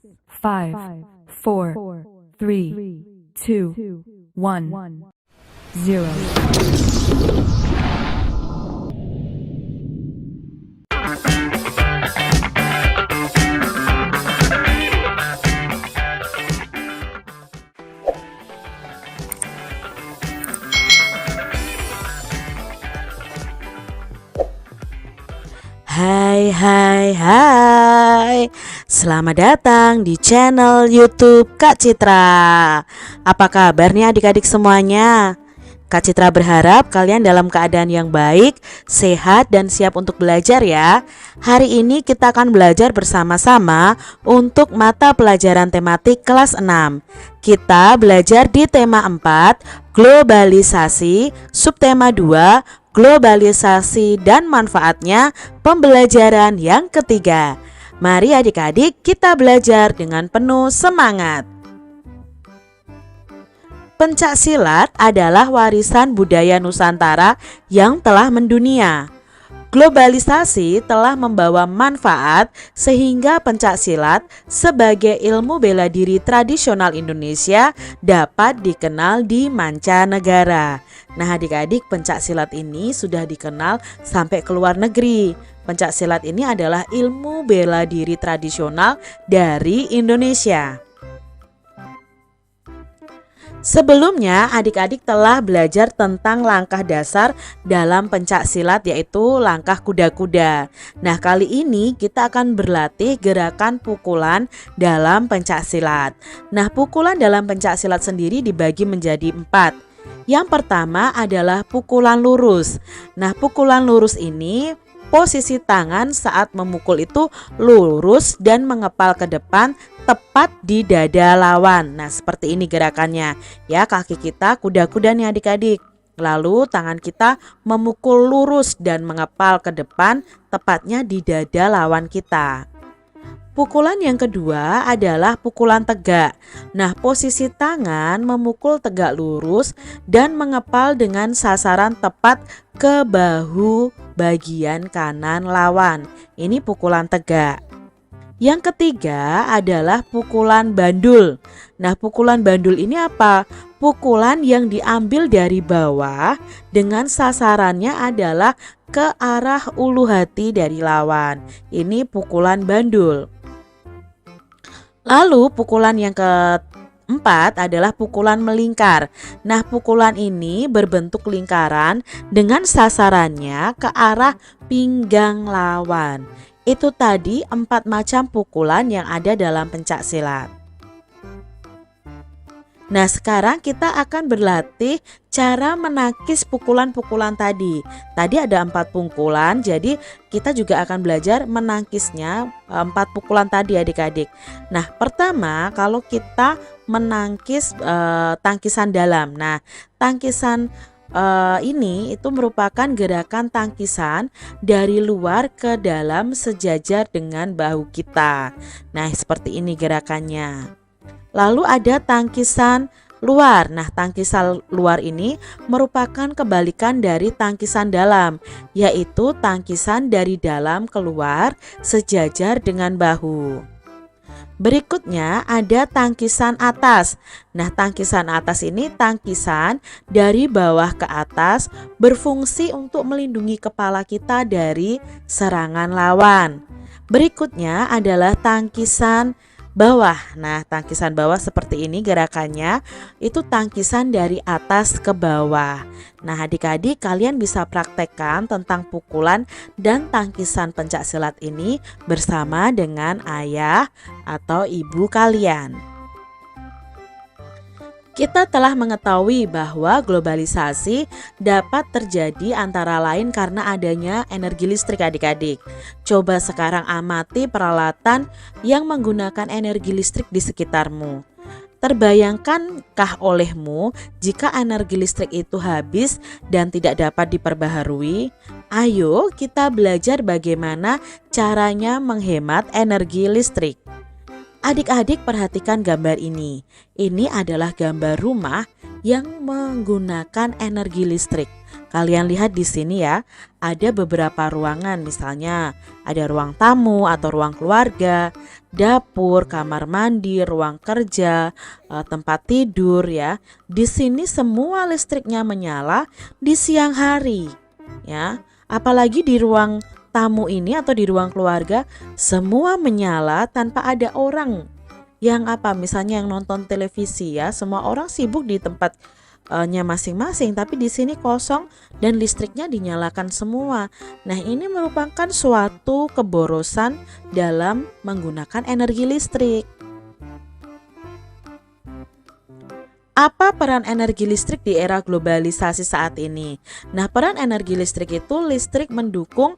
5, 4, 3, 2, 1, 0. Hai, selamat datang di channel YouTube Kak Citra. Apa kabar nih adik-adik semuanya? Kak Citra berharap kalian dalam keadaan yang baik, sehat, dan siap untuk belajar ya. Hari ini kita akan belajar bersama-sama untuk mata pelajaran tematik kelas 6. Kita belajar di tema 4, globalisasi, subtema 2, globalisasi dan manfaatnya, pembelajaran yang ketiga. Mari adik-adik kita belajar dengan penuh semangat. Pencak silat adalah warisan budaya Nusantara yang telah mendunia. Globalisasi telah membawa manfaat sehingga pencak silat sebagai ilmu bela diri tradisional Indonesia dapat dikenal di mancanegara. Nah adik-adik, pencak silat ini sudah dikenal sampai ke luar negeri. Pencak silat ini adalah ilmu bela diri tradisional dari Indonesia. Sebelumnya adik-adik telah belajar tentang langkah dasar dalam pencak silat, yaitu langkah kuda-kuda. Nah kali ini kita akan berlatih gerakan pukulan dalam pencak silat. Nah pukulan dalam pencak silat sendiri dibagi menjadi 4. Yang pertama adalah pukulan lurus. Nah pukulan lurus ini posisi tangan saat memukul itu lurus dan mengepal ke depan tepat di dada lawan. Nah seperti ini gerakannya ya, kaki kita kuda-kuda nih adik-adik. Lalu tangan kita memukul lurus dan mengepal ke depan tepatnya di dada lawan kita. Pukulan yang kedua adalah pukulan tegak. Nah posisi tangan memukul tegak lurus dan mengepal dengan sasaran tepat ke bahu bagian kanan lawan. Ini pukulan tegak. Yang ketiga adalah pukulan bandul. Nah pukulan bandul ini apa? Pukulan yang diambil dari bawah dengan sasarannya adalah ke arah ulu hati dari lawan. Ini pukulan bandul. Lalu pukulan yang keempat adalah pukulan melingkar. Nah pukulan ini berbentuk lingkaran dengan sasarannya ke arah pinggang lawan. Itu tadi 4 macam pukulan yang ada dalam pencak silat. Nah sekarang kita akan berlatih cara menangkis pukulan-pukulan tadi. Tadi ada 4 pukulan, jadi kita juga akan belajar menangkisnya 4 pukulan tadi adik-adik. Nah pertama kalau kita menangkis tangkisan dalam. Nah tangkisan ini itu merupakan gerakan tangkisan dari luar ke dalam sejajar dengan bahu kita. Nah seperti ini gerakannya. Lalu ada tangkisan luar. Nah tangkisan luar ini merupakan kebalikan dari tangkisan dalam, yaitu tangkisan dari dalam keluar sejajar dengan bahu. Berikutnya ada tangkisan atas. Nah tangkisan atas ini tangkisan dari bawah ke atas, berfungsi untuk melindungi kepala kita dari serangan lawan. Berikutnya adalah tangkisan bawah. Nah tangkisan bawah seperti ini gerakannya, itu tangkisan dari atas ke bawah. Nah adik-adik kalian bisa praktekkan tentang pukulan dan tangkisan pencak silat ini bersama dengan ayah atau ibu kalian. Kita telah mengetahui bahwa globalisasi dapat terjadi antara lain karena adanya energi listrik adik-adik. Coba sekarang amati peralatan yang menggunakan energi listrik di sekitarmu. Terbayangkankah olehmu jika energi listrik itu habis dan tidak dapat diperbaharui? Ayo kita belajar bagaimana caranya menghemat energi listrik. Adik-adik perhatikan gambar ini. Ini adalah gambar rumah yang menggunakan energi listrik. Kalian lihat di sini ya, ada beberapa ruangan, misalnya ada ruang tamu atau ruang keluarga, dapur, kamar mandi, ruang kerja, tempat tidur ya. Di sini semua listriknya menyala di siang hari ya. Apalagi di ruang tamu ini atau di ruang keluarga semua menyala tanpa ada orang yang misalnya yang nonton televisi ya, semua orang sibuk di tempatnya masing-masing, tapi di sini kosong dan listriknya dinyalakan semua. Nah, ini merupakan suatu keborosan dalam menggunakan energi listrik. Apa peran energi listrik di era globalisasi saat ini? Nah, peran energi listrik itu listrik mendukung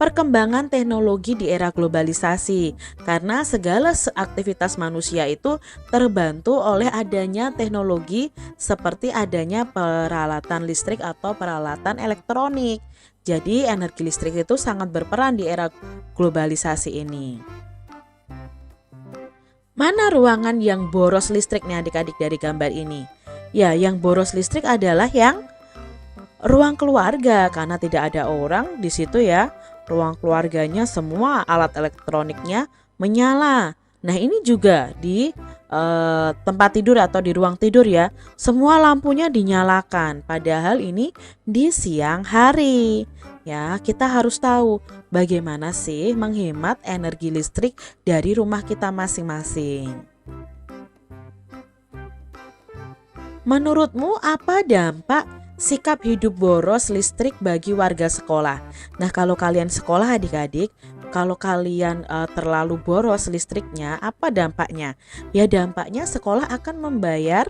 perkembangan teknologi di era globalisasi, karena segala aktivitas manusia itu terbantu oleh adanya teknologi seperti adanya peralatan listrik atau peralatan elektronik. Jadi energi listrik itu sangat berperan di era globalisasi ini. Mana ruangan yang boros listriknya adik-adik dari gambar ini? Ya, yang boros listrik adalah yang ruang keluarga, karena tidak ada orang di situ ya. Ruang keluarganya semua alat elektroniknya menyala. Nah, ini juga di tempat tidur atau di ruang tidur ya, semua lampunya dinyalakan, padahal ini di siang hari. Ya, kita harus tahu bagaimana sih menghemat energi listrik dari rumah kita masing-masing. Menurutmu apa dampak sikap hidup boros listrik bagi warga sekolah? Nah, kalau kalian sekolah adik-adik, kalau kalian terlalu boros listriknya, apa dampaknya? Ya, dampaknya sekolah akan membayar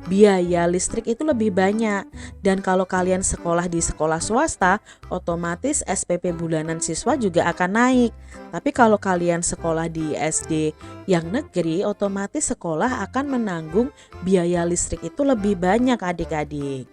biaya listrik itu lebih banyak. Dan kalau kalian sekolah di sekolah swasta, otomatis SPP bulanan siswa juga akan naik. Tapi kalau kalian sekolah di SD yang negeri, otomatis sekolah akan menanggung biaya listrik itu lebih banyak adik-adik.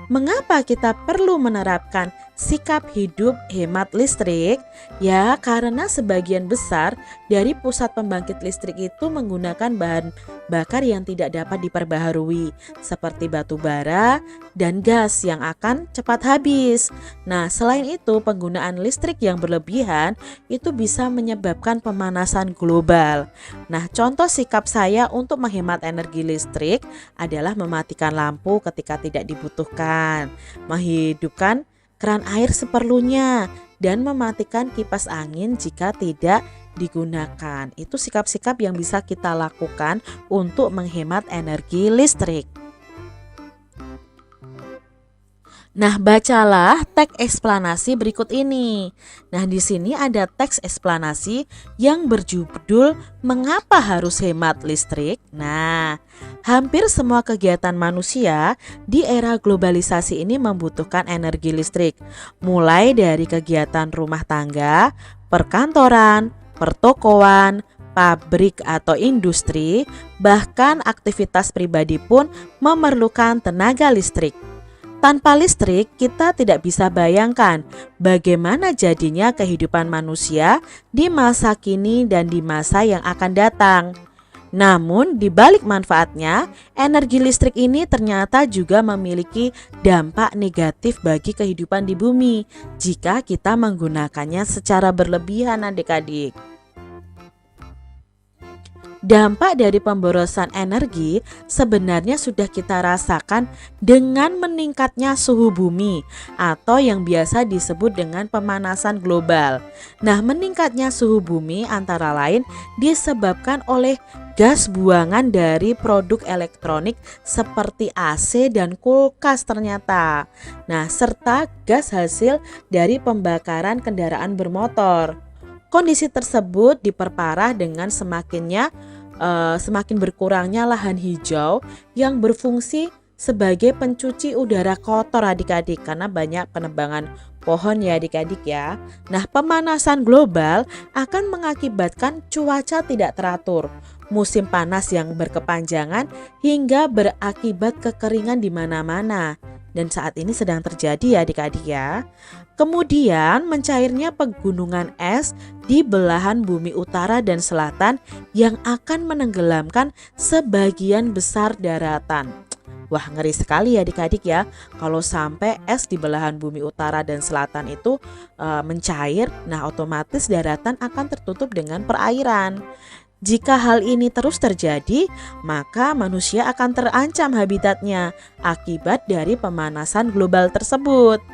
Mengapa kita perlu menerapkan sikap hidup hemat listrik? Ya, karena sebagian besar dari pusat pembangkit listrik itu menggunakan bahan bakar yang tidak dapat diperbaharui, seperti batu bara dan gas yang akan cepat habis. Nah, selain itu, penggunaan listrik yang berlebihan itu bisa menyebabkan pemanasan global. Nah, contoh sikap saya untuk menghemat energi listrik adalah mematikan lampu ketika tidak dibutuhkan, menghidupkan keran air seperlunya, dan mematikan kipas angin jika tidak digunakan. Itu sikap-sikap yang bisa kita lakukan untuk menghemat energi listrik. Nah, bacalah teks eksplanasi berikut ini. Nah, di sini ada teks eksplanasi yang berjudul "Mengapa harus hemat listrik?" Nah, hampir semua kegiatan manusia di era globalisasi ini membutuhkan energi listrik. Mulai dari kegiatan rumah tangga, perkantoran, pertokoan, pabrik atau industri, bahkan aktivitas pribadi pun memerlukan tenaga listrik. Tanpa listrik, kita tidak bisa bayangkan bagaimana jadinya kehidupan manusia di masa kini dan di masa yang akan datang. Namun, di balik manfaatnya, energi listrik ini ternyata juga memiliki dampak negatif bagi kehidupan di bumi jika kita menggunakannya secara berlebihan adik-adik. Dampak dari pemborosan energi sebenarnya sudah kita rasakan dengan meningkatnya suhu bumi atau yang biasa disebut dengan pemanasan global. Nah, meningkatnya suhu bumi antara lain disebabkan oleh gas buangan dari produk elektronik seperti AC dan kulkas ternyata. Nah, serta gas hasil dari pembakaran kendaraan bermotor. Kondisi tersebut diperparah dengan semakin berkurangnya lahan hijau yang berfungsi sebagai pencuci udara kotor adik-adik, karena banyak penebangan pohon ya adik-adik ya. Nah, pemanasan global akan mengakibatkan cuaca tidak teratur, musim panas yang berkepanjangan hingga berakibat kekeringan di mana-mana. Dan saat ini sedang terjadi ya adik-adik ya. Kemudian mencairnya pegunungan es di belahan bumi utara dan selatan yang akan menenggelamkan sebagian besar daratan. Wah, ngeri sekali ya adik-adik ya. Kalau sampai es di belahan bumi utara dan selatan itu mencair, nah otomatis daratan akan tertutup dengan perairan. Jika hal ini terus terjadi, maka manusia akan terancam habitatnya akibat dari pemanasan global tersebut.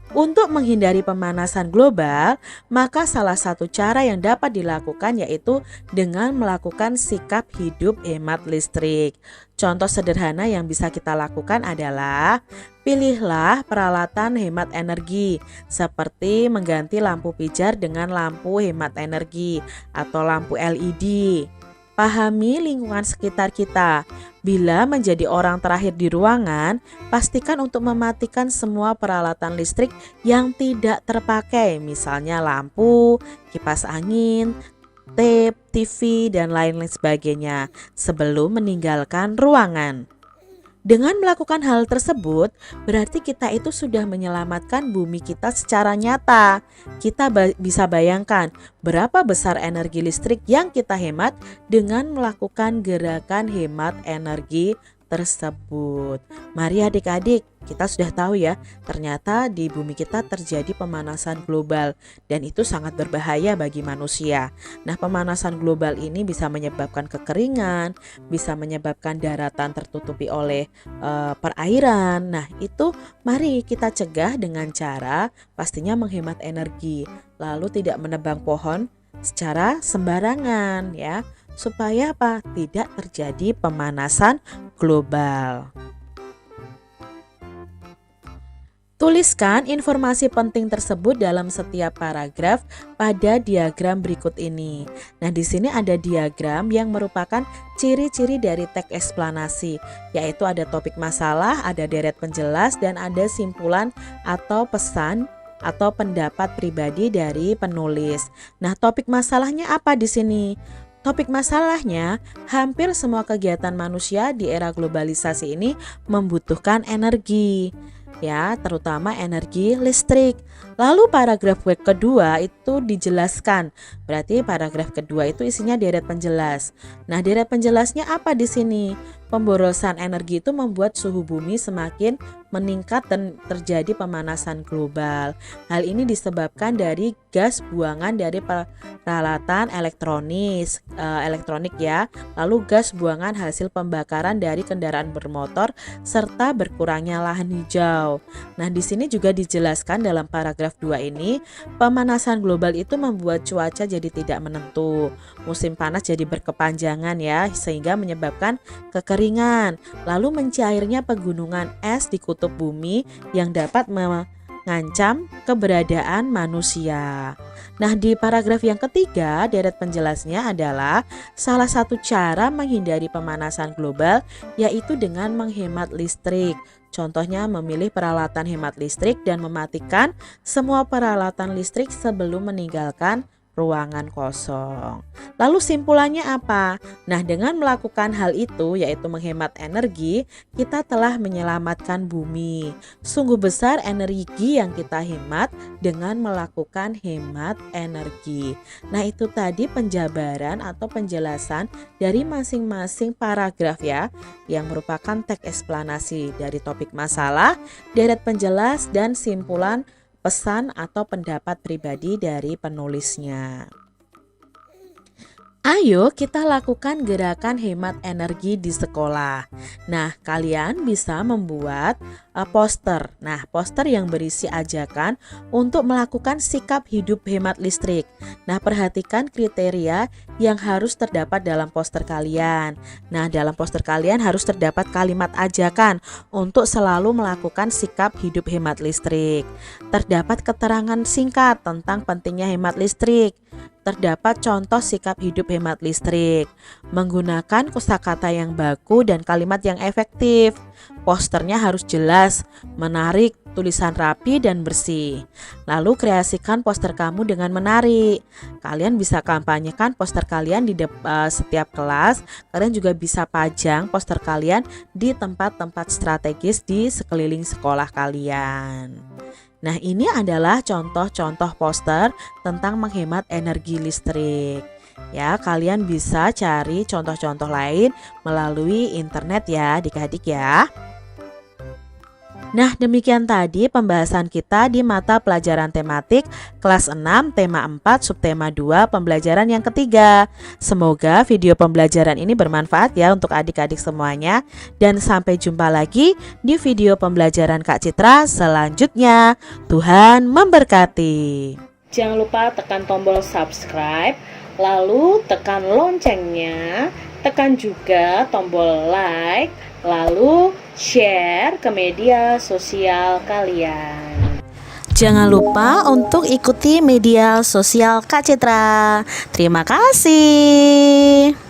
Untuk menghindari pemanasan global, maka salah satu cara yang dapat dilakukan yaitu dengan melakukan sikap hidup hemat listrik. Contoh sederhana yang bisa kita lakukan adalah pilihlah peralatan hemat energi seperti mengganti lampu pijar dengan lampu hemat energi atau lampu LED. Pahami lingkungan sekitar kita. Bila menjadi orang terakhir di ruangan, pastikan untuk mematikan semua peralatan listrik yang tidak terpakai, misalnya lampu, kipas angin, tape, TV, dan lain-lain sebagainya sebelum meninggalkan ruangan. Dengan melakukan hal tersebut, berarti kita itu sudah menyelamatkan bumi kita secara nyata. Kita bisa bayangkan berapa besar energi listrik yang kita hemat dengan melakukan gerakan hemat energi tersebut. Mari adik-adik, kita sudah tahu ya, ternyata di bumi kita terjadi pemanasan global dan itu sangat berbahaya bagi manusia. Nah, pemanasan global ini bisa menyebabkan kekeringan, bisa menyebabkan daratan tertutupi oleh perairan. Nah, itu mari kita cegah dengan cara pastinya menghemat energi, lalu tidak menebang pohon secara sembarangan ya, supaya apa? Tidak terjadi pemanasan global. Tuliskan informasi penting tersebut dalam setiap paragraf pada diagram berikut ini. Nah, di sini ada diagram yang merupakan ciri-ciri dari teks eksplanasi, yaitu ada topik masalah, ada deret penjelas, dan ada simpulan atau pesan atau pendapat pribadi dari penulis. Nah, topik masalahnya apa di sini? Topik masalahnya, hampir semua kegiatan manusia di era globalisasi ini membutuhkan energi, ya, terutama energi listrik. Lalu paragraf kedua itu dijelaskan. Berarti paragraf kedua itu isinya deret penjelas. Nah, deret penjelasnya apa di sini? Pemborosan energi itu membuat suhu bumi semakin meningkat dan terjadi pemanasan global. Hal ini disebabkan dari gas buangan dari peralatan elektronik ya, lalu gas buangan hasil pembakaran dari kendaraan bermotor serta berkurangnya lahan hijau. Nah, di sini juga dijelaskan dalam paragraf 2 ini, pemanasan global itu membuat cuaca jadi tidak menentu. Musim panas jadi berkepanjangan ya, sehingga menyebabkan kekeringan, lalu mencairnya pegunungan es di kutub bumi yang dapat mengancam keberadaan manusia. Nah, di paragraf yang ketiga, deret penjelasnya adalah salah satu cara menghindari pemanasan global yaitu dengan menghemat listrik. Contohnya memilih peralatan hemat listrik dan mematikan semua peralatan listrik sebelum meninggalkan ruangan kosong. Lalu simpulannya apa? Nah, dengan melakukan hal itu yaitu menghemat energi, kita telah menyelamatkan bumi. Sungguh besar energi yang kita hemat dengan melakukan hemat energi. Nah, itu tadi penjabaran atau penjelasan dari masing-masing paragraf ya, yang merupakan teks eksplanasi dari topik masalah, deret penjelas, dan simpulan pesan atau pendapat pribadi dari penulisnya. Ayo kita lakukan gerakan hemat energi di sekolah. Nah, kalian bisa membuat poster. Nah, poster yang berisi ajakan untuk melakukan sikap hidup hemat listrik. Nah, perhatikan kriteria yang harus terdapat dalam poster kalian. Nah, dalam poster kalian harus terdapat kalimat ajakan untuk selalu melakukan sikap hidup hemat listrik. Terdapat keterangan singkat tentang pentingnya hemat listrik. Terdapat contoh sikap hidup hemat listrik, menggunakan kosakata yang baku dan kalimat yang efektif. Posternya harus jelas, menarik, tulisan rapi dan bersih. Lalu kreasikan poster kamu dengan menarik. Kalian bisa kampanyekan poster kalian di setiap kelas. Kalian juga bisa pajang poster kalian di tempat-tempat strategis di sekeliling sekolah kalian. Nah, ini adalah contoh-contoh poster tentang menghemat energi listrik. Ya, kalian bisa cari contoh-contoh lain melalui internet ya, adik-adik ya. Nah, demikian tadi pembahasan kita di mata pelajaran tematik kelas 6, tema 4, subtema 2, pembelajaran yang ketiga. Semoga video pembelajaran ini bermanfaat ya untuk adik-adik semuanya. Dan sampai jumpa lagi di video pembelajaran Kak Citra selanjutnya. Tuhan memberkati. Jangan lupa tekan tombol subscribe, lalu tekan loncengnya, tekan juga tombol like, lalu share ke media sosial kalian. Jangan lupa untuk ikuti media sosial Kak Citra. Terima kasih.